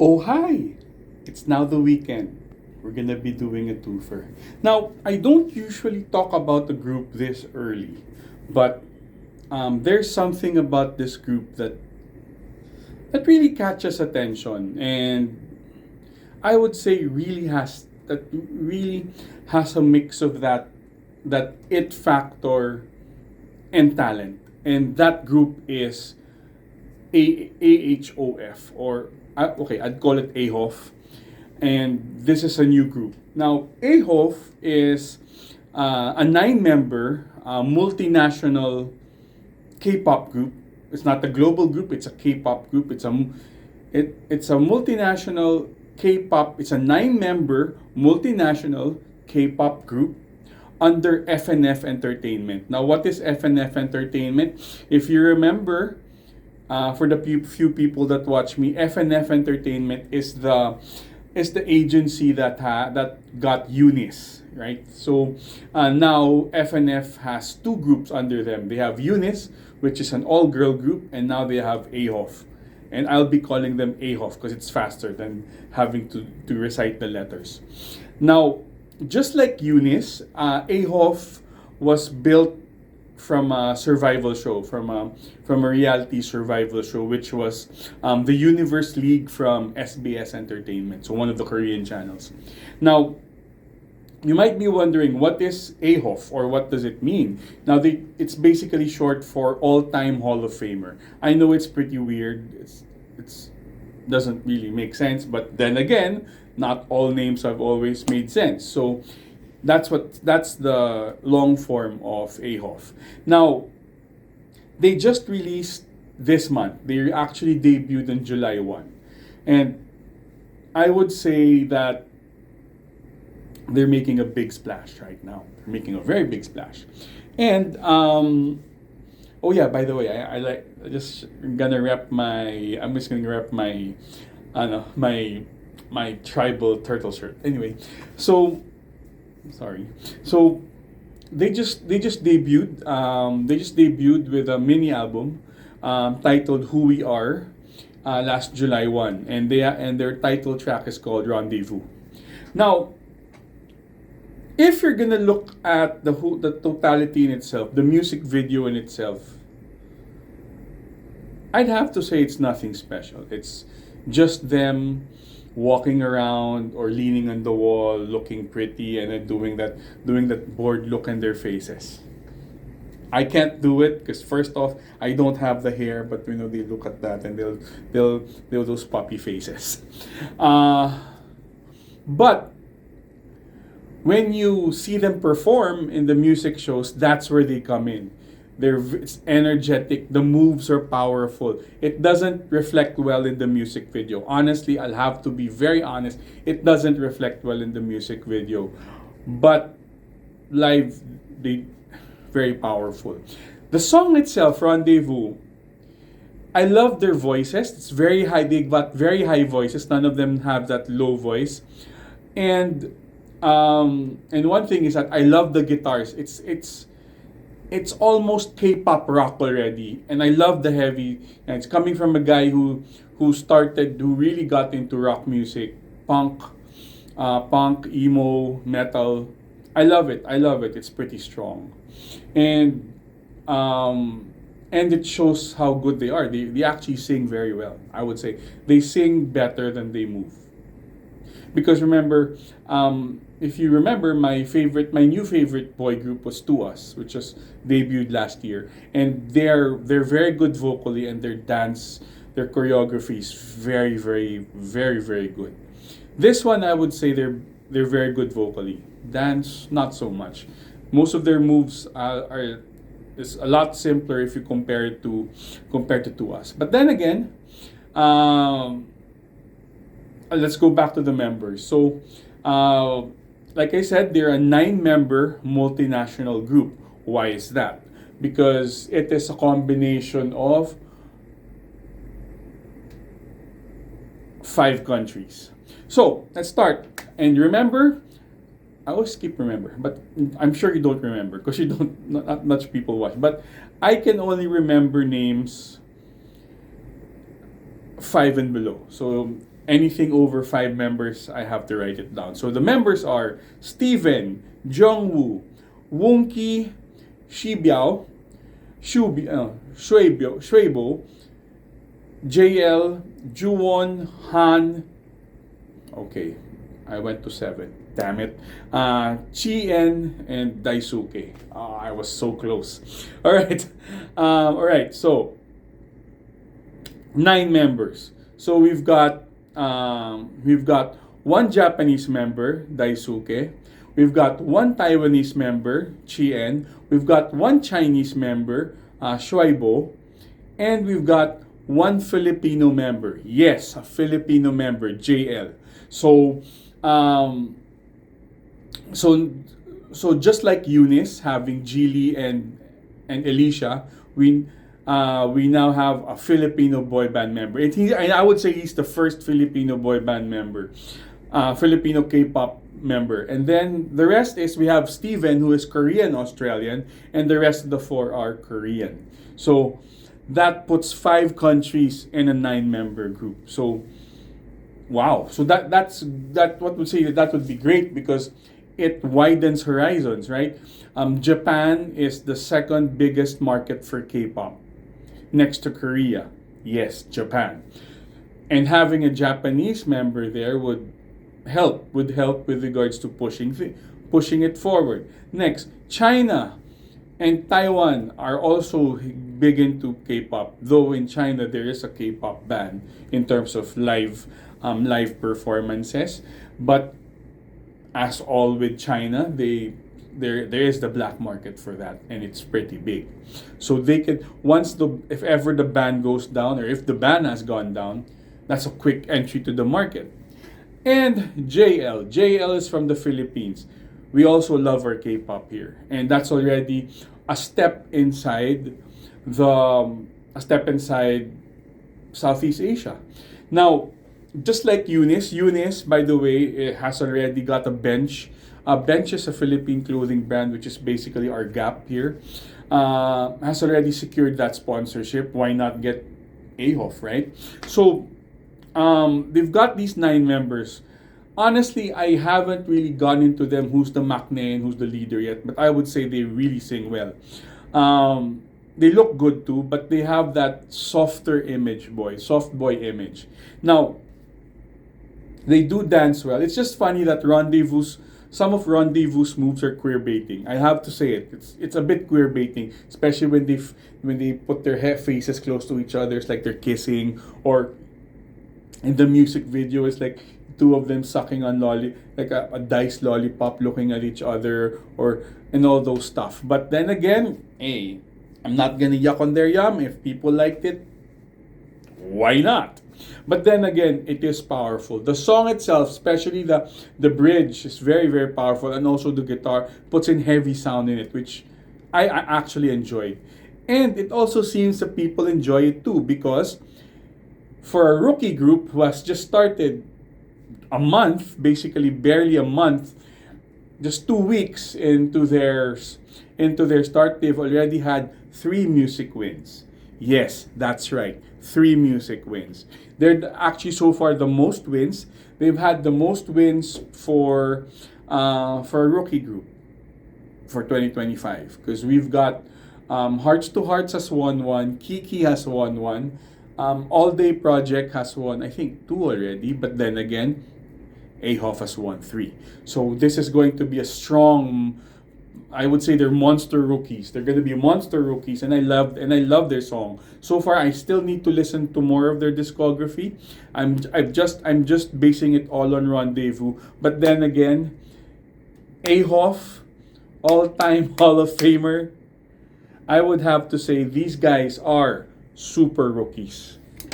Oh, hi! It's now the weekend. We're gonna be doing a twofer. Now, I don't usually talk about the group this early, but there's something about this group that really catches attention, and I would say really has a mix of that it factor and talent, and that group is AHOF, or okay, I'd call it AHOF, and this is a new group. Now, AHOF is a nine-member multinational K-pop group. It's not a global group; it's a K-pop group. It's a multinational K-pop. It's a nine-member multinational K-pop group under FNF Entertainment. Now, what is FNF Entertainment? If you remember, for the few people that watch me, FNF Entertainment is the agency that got Eunice, right? So now FNF has two groups under them. They have Eunice, which is an all-girl group, and now they have AHOF. And I'll be calling them AHOF because it's faster than having to recite the letters. Now, just like Eunice, AHOF was built from a survival show, from a reality survival show, which was the Universe League from SBS Entertainment, so one of the Korean channels. Now, you might be wondering, what is AHOF, or what does it mean? Now, it's basically short for All-Time Hall of Famer. I know it's pretty weird. It's doesn't really make sense, but then again, not all names have always made sense. So that's the long form of AHOF. Now, they just released this month. They actually debuted on July 1. And I would say that they're making a big splash right now. They're making a very big splash. And oh yeah, by the way, I'm just gonna rep my my tribal turtle shirt. Anyway, so sorry. So they just debuted with a mini album titled "Who We Are" last July 1, and their title track is called "Rendezvous." Now, if you're gonna look at the totality in itself, the music video in itself, I'd have to say it's nothing special. It's just them walking around or leaning on the wall, looking pretty, and then doing that bored look in their faces. I can't do it because first off, I don't have the hair, but they look at that and they'll those puppy faces. But when you see them perform in the music shows, that's where they come in. It's energetic. The moves are powerful. It doesn't reflect well in the music video. Honestly, I'll have to be very honest. It doesn't reflect well in the music video, but live, they very powerful. The song itself, Rendezvous, I love their voices. It's very high. They got very high voices. None of them have that low voice, and one thing is that I love the guitars. It's almost K-pop rock already, and I love the heavy. And it's coming from a guy who really got into rock music, punk, emo, metal. I love it. It's pretty strong, and it shows how good they are. They actually sing very well. I would say they sing better than they move. Because remember, if you remember, my new favorite boy group was To Us, which was debuted last year, and they're very good vocally, and their choreography is very, very, very, very good. This one, I would say they're very good vocally. Dance, not so much. Most of their moves is a lot simpler if you compare to Us. But then again, let's go back to the members. So, like I said, they're a nine-member multinational group. Why is that? Because it is a combination of 5 countries. So, let's start. And remember, I always keep remember, but I'm sure you don't remember because not much people watch. But I can only remember names 5 and below. So anything over 5 members, I have to write it down. So the members are Steven, Jongwoo, Wonki, Shibiao, Shuibo, JL, Juwon, Han. Okay, I went to 7. Damn it. Chien and Daisuke. I was so close. All right. All right. So 9 members. So we've got one Japanese member, Daisuke. We've got one Taiwanese member, Chien. We've got one Chinese member, Shuaibo. And we've got one Filipino member. Yes, a Filipino member, JL. So, so, so just like Eunice having Geely and Alicia, we now have a Filipino boy band member. And I would say he's the first Filipino boy band member, Filipino K-pop member. And then the rest is we have Steven, who is Korean Australian, and the rest of the 4 are Korean. So that puts 5 countries in a 9-member group. So wow. So that's what would say that would be great because it widens horizons, right? Japan is the second biggest market for K-pop, next to Korea. Yes, Japan. And having a Japanese member there would help with regards to pushing it forward. Next, China and Taiwan are also big into K-pop. Though in China there is a K-pop ban in terms of live performances, but as all with China, there is the black market for that, and it's pretty big. So they can if ever the ban goes down, or if the ban has gone down, that's a quick entry to the market. And JL is from the Philippines. We also love our K-pop here, and that's already a step inside Southeast Asia. Now, just like Eunice, by the way, has already got a Bench. Bench is a Philippine clothing brand, which is basically our Gap here. Has already secured that sponsorship. Why not get AHOF, right? So, they've got these 9 members. Honestly, I haven't really gone into them, who's the maknae and who's the leader yet, but I would say they really sing well. They look good too, but they have that soft boy image. Now, they do dance well. It's just funny that some of Rendezvous' moves are queer baiting. I have to say it. It's a bit queer baiting, especially when they put their faces close to each other. It's like they're kissing, or in the music video, it's like 2 of them sucking on like a diced lollipop, looking at each other, and all those stuff. But then again, hey, I'm not gonna yuck on their yum. If people liked it, why not? But then again, it is powerful. The song itself, especially the bridge, is very, very powerful, and also the guitar puts in heavy sound in it, which I actually enjoyed. And it also seems that people enjoy it too, because for a rookie group who has just started a month, basically barely a month, just 2 weeks into their start, they've already had 3 music wins. Yes, that's right, 3 music wins. They're actually so far the most wins. They've had the most wins for a rookie group for 2025, because we've got Hearts to Hearts has won 1, Kiki has won 1, All Day Project has won I think 2 already, but then again, AHOF has won 3. So this is going to be a strong, I would say they're monster rookies. They're going to be monster rookies, and I love their song. So far, I still need to listen to more of their discography. I'm just basing it all on Rendezvous. But then again, AHOF, all-time Hall of Famer, I would have to say these guys are super rookies.